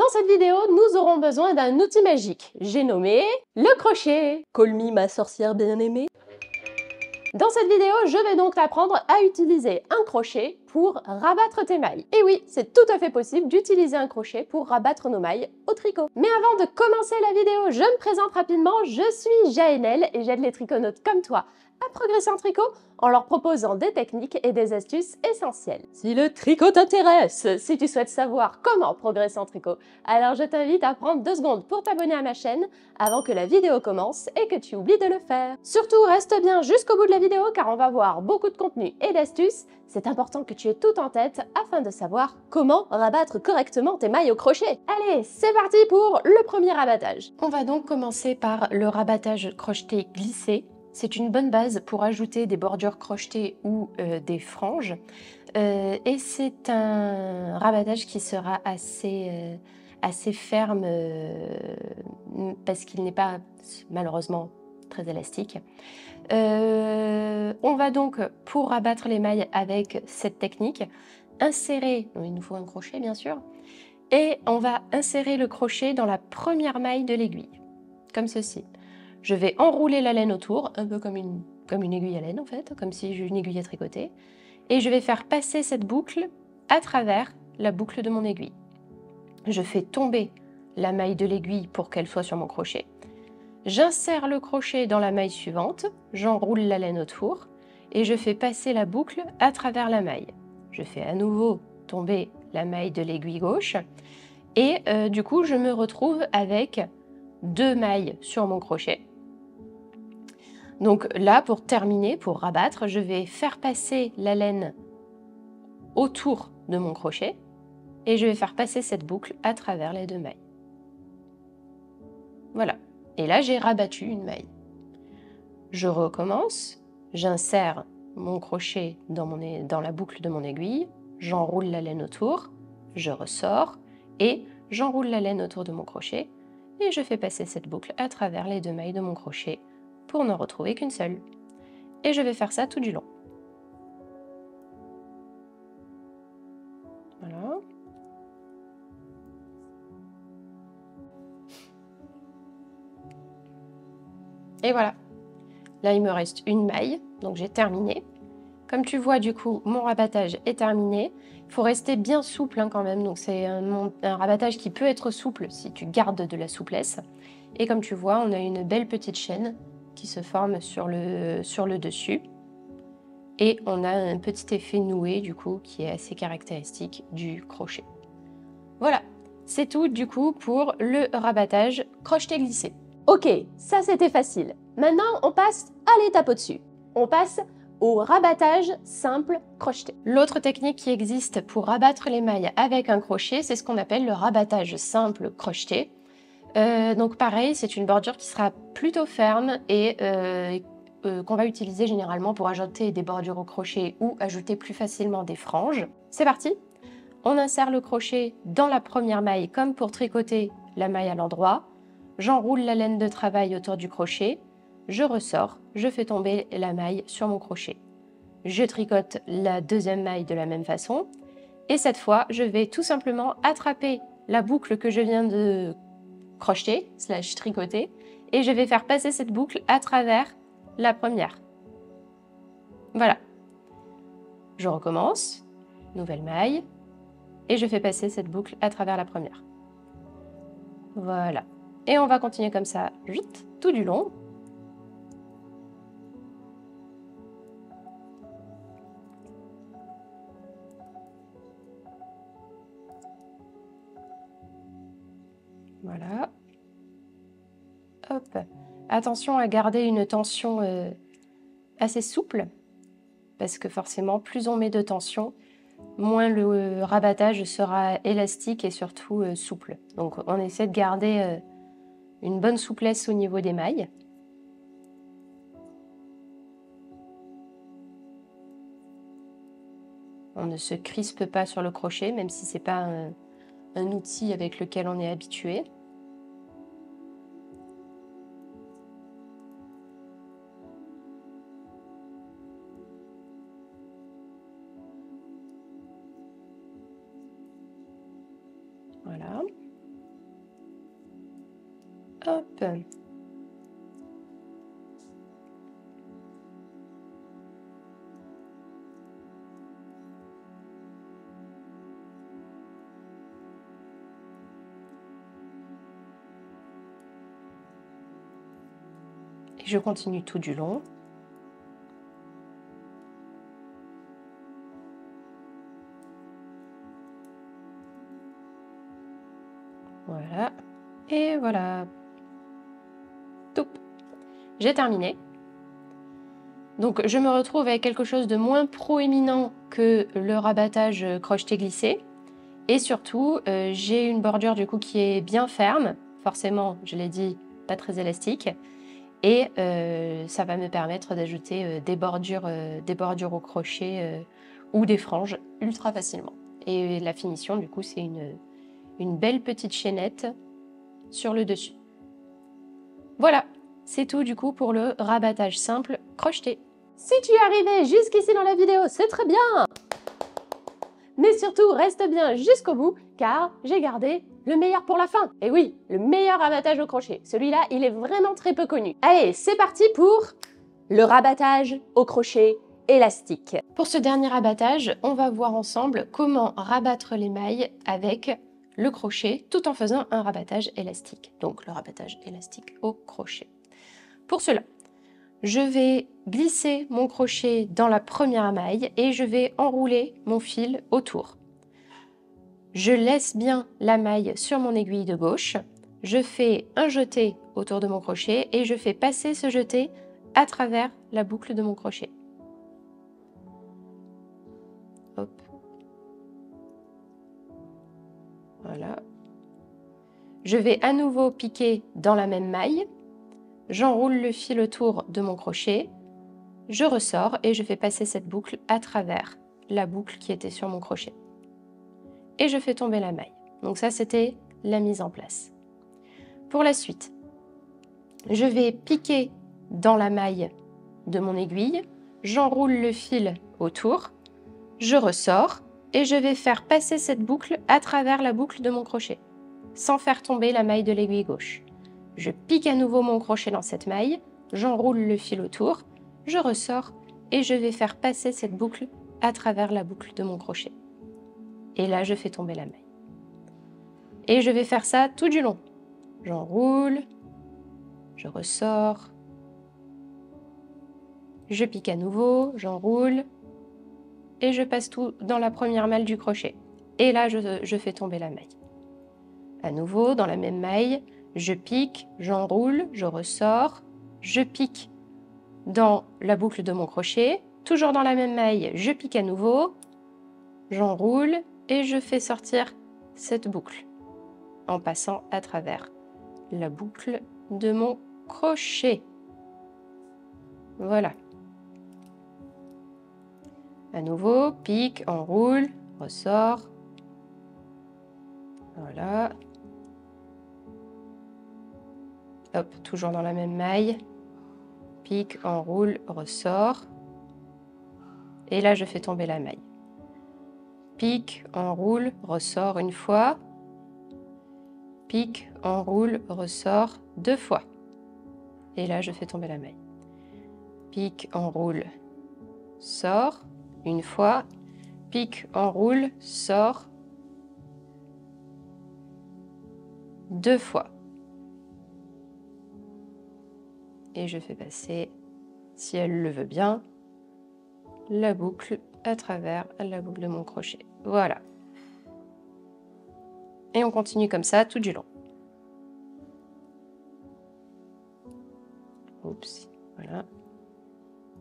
Dans cette vidéo, nous aurons besoin d'un outil magique. J'ai nommé le crochet. Call me ma sorcière bien-aimée. Dans cette vidéo, je vais donc t'apprendre à utiliser un crochet pour rabattre tes mailles. Et oui, c'est tout à fait possible d'utiliser un crochet pour rabattre nos mailles au tricot. Mais avant de commencer la vidéo, je me présente rapidement, je suis Jaënel et j'aide les triconautes comme toi à progresser en tricot en leur proposant des techniques et des astuces essentielles. Si le tricot t'intéresse, si tu souhaites savoir comment progresser en tricot, alors je t'invite à prendre 2 secondes pour t'abonner à ma chaîne avant que la vidéo commence et que tu oublies de le faire. Surtout, reste bien jusqu'au bout de la vidéo car on va voir beaucoup de contenu et d'astuces. C'est important que tu aies tout en tête afin de savoir comment rabattre correctement tes mailles au crochet. Allez, c'est parti pour le premier rabattage. On va donc commencer par le rabattage crocheté glissé. C'est une bonne base pour ajouter des bordures crochetées ou des franges. Et c'est un rabattage qui sera assez ferme parce qu'il n'est pas malheureusement très élastique. On va donc, pour rabattre les mailles avec cette technique, insérer, il nous faut un crochet bien sûr, et on va insérer le crochet dans la première maille de l'aiguille, comme ceci. Je vais enrouler la laine autour, un peu comme une aiguille à laine en fait, comme si j'ai une aiguille à tricoter. Et je vais faire passer cette boucle à travers la boucle de mon aiguille. Je fais tomber la maille de l'aiguille pour qu'elle soit sur mon crochet. J'insère le crochet dans la maille suivante, j'enroule la laine autour et je fais passer la boucle à travers la maille. Je fais à nouveau tomber la maille de l'aiguille gauche et du coup je me retrouve avec 2 mailles sur mon crochet. Donc là, pour terminer, pour rabattre, je vais faire passer la laine autour de mon crochet et je vais faire passer cette boucle à travers les 2 mailles. Voilà. Et là, j'ai rabattu une maille. Je recommence, j'insère mon crochet dans la boucle de mon aiguille, j'enroule la laine autour, je ressors et j'enroule la laine autour de mon crochet et je fais passer cette boucle à travers les 2 mailles de mon crochet pour n'en retrouver qu'une seule. Et je vais faire ça tout du long. Voilà. Et voilà. Là, il me reste une maille, donc j'ai terminé. Comme tu vois, du coup, mon rabattage est terminé. Il faut rester bien souple quand même, donc c'est un rabattage qui peut être souple si tu gardes de la souplesse. Et comme tu vois, on a une belle petite chaîne qui se forme sur le dessus. Et on a un petit effet noué, du coup, qui est assez caractéristique du crochet. Voilà, c'est tout, du coup, pour le rabattage crocheté-glissé. Ok, ça c'était facile. Maintenant, on passe à l'étape au-dessus. On passe au rabattage simple crocheté. L'autre technique qui existe pour rabattre les mailles avec un crochet, c'est ce qu'on appelle le rabattage simple crocheté. Donc pareil, c'est une bordure qui sera plutôt ferme et qu'on va utiliser généralement pour ajouter des bordures au crochet ou ajouter plus facilement des franges. C'est parti! On insère le crochet dans la première maille comme pour tricoter la maille à l'endroit. J'enroule la laine de travail autour du crochet. Je ressors, je fais tomber la maille sur mon crochet. Je tricote la deuxième maille de la même façon. Et cette fois, je vais tout simplement attraper la boucle que je viens de crocheter, / tricoter, et je vais faire passer cette boucle à travers la première. Voilà. Je recommence, nouvelle maille, et je fais passer cette boucle à travers la première. Voilà. Et on va continuer comme ça, vite, tout du long. Voilà. Hop. Attention à garder une tension assez souple, parce que forcément, plus on met de tension, moins le rabattage sera élastique et surtout souple. Donc on essaie de garder une bonne souplesse au niveau des mailles. On ne se crispe pas sur le crochet, même si ce n'est pas un outil avec lequel on est habitué. Voilà. Hop. Et je continue tout du long. Voilà. Et voilà. Top. J'ai terminé. Donc je me retrouve avec quelque chose de moins proéminent que le rabattage crocheté-glissé. Et surtout, j'ai une bordure du coup qui est bien ferme. Forcément, je l'ai dit, pas très élastique. Et ça va me permettre d'ajouter des bordures au crochet ou des franges ultra facilement. Et la finition, du coup, c'est une belle petite chaînette sur le dessus. Voilà, c'est tout du coup pour le rabattage simple crocheté. Si tu es arrivé jusqu'ici dans la vidéo, c'est très bien! Mais surtout, reste bien jusqu'au bout, car j'ai gardé le meilleur pour la fin. Et oui, le meilleur rabattage au crochet. Celui-là, il est vraiment très peu connu. Allez, c'est parti pour le rabattage au crochet élastique. Pour ce dernier rabattage, on va voir ensemble comment rabattre les mailles avec le crochet tout en faisant un rabattage élastique. Donc le rabattage élastique au crochet. Pour cela, je vais glisser mon crochet dans la première maille et je vais enrouler mon fil autour. Je laisse bien la maille sur mon aiguille de gauche. Je fais un jeté autour de mon crochet et je fais passer ce jeté à travers la boucle de mon crochet. Hop. Voilà. Je vais à nouveau piquer dans la même maille. J'enroule le fil autour de mon crochet. Je ressors et je fais passer cette boucle à travers la boucle qui était sur mon crochet. Et je fais tomber la maille. Donc ça, c'était la mise en place. Pour la suite, je vais piquer dans la maille de mon aiguille, j'enroule le fil autour, je ressors et je vais faire passer cette boucle à travers la boucle de mon crochet, sans faire tomber la maille de l'aiguille gauche. Je pique à nouveau mon crochet dans cette maille, j'enroule le fil autour, je ressors et je vais faire passer cette boucle à travers la boucle de mon crochet. Et là, je fais tomber la maille. Et je vais faire ça tout du long. J'enroule, je ressors, je pique à nouveau, j'enroule et je passe tout dans la première malle du crochet. Et là, je fais tomber la maille. À nouveau, dans la même maille, je pique, j'enroule, je ressors, je pique dans la boucle de mon crochet. Toujours dans la même maille, je pique à nouveau, j'enroule et je fais sortir cette boucle en passant à travers la boucle de mon crochet. Voilà. À nouveau, pique, enroule, ressort. Voilà. Hop, toujours dans la même maille. Pique, enroule, ressort. Et là, je fais tomber la maille. Pique, enroule, ressort une fois. Pique, enroule, ressort deux fois. Et là, je fais tomber la maille. Pique, enroule, sort une fois. Pique, enroule, sort deux fois. Et je fais passer, si elle le veut bien, la boucle à travers la boucle de mon crochet. Voilà. Et on continue comme ça tout du long. Oups, voilà.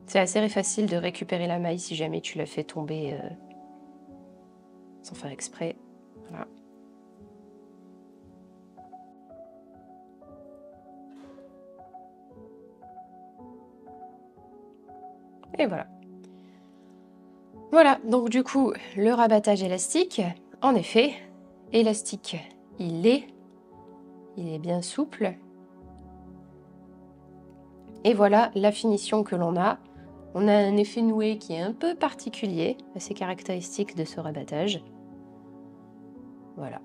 C'est assez facile de récupérer la maille si jamais tu la fais tomber sans faire exprès. Voilà. Et voilà. Voilà, donc du coup, le rabattage élastique, en effet, élastique, il est bien souple. Et voilà la finition que l'on a. On a un effet noué qui est un peu particulier, assez caractéristique de ce rabattage. Voilà.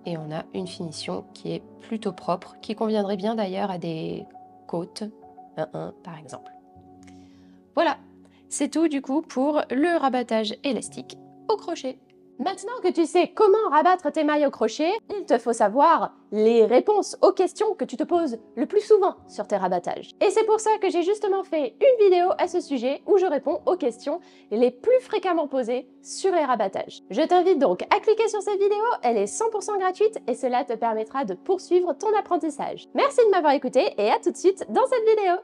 Et on a une finition qui est plutôt propre, qui conviendrait bien d'ailleurs à des côtes, par exemple. Voilà, c'est tout du coup pour le rabattage élastique au crochet. Maintenant que tu sais comment rabattre tes mailles au crochet, il te faut savoir les réponses aux questions que tu te poses le plus souvent sur tes rabattages. Et c'est pour ça que j'ai justement fait une vidéo à ce sujet où je réponds aux questions les plus fréquemment posées sur les rabattages. Je t'invite donc à cliquer sur cette vidéo, elle est 100% gratuite et cela te permettra de poursuivre ton apprentissage. Merci de m'avoir écouté et à tout de suite dans cette vidéo.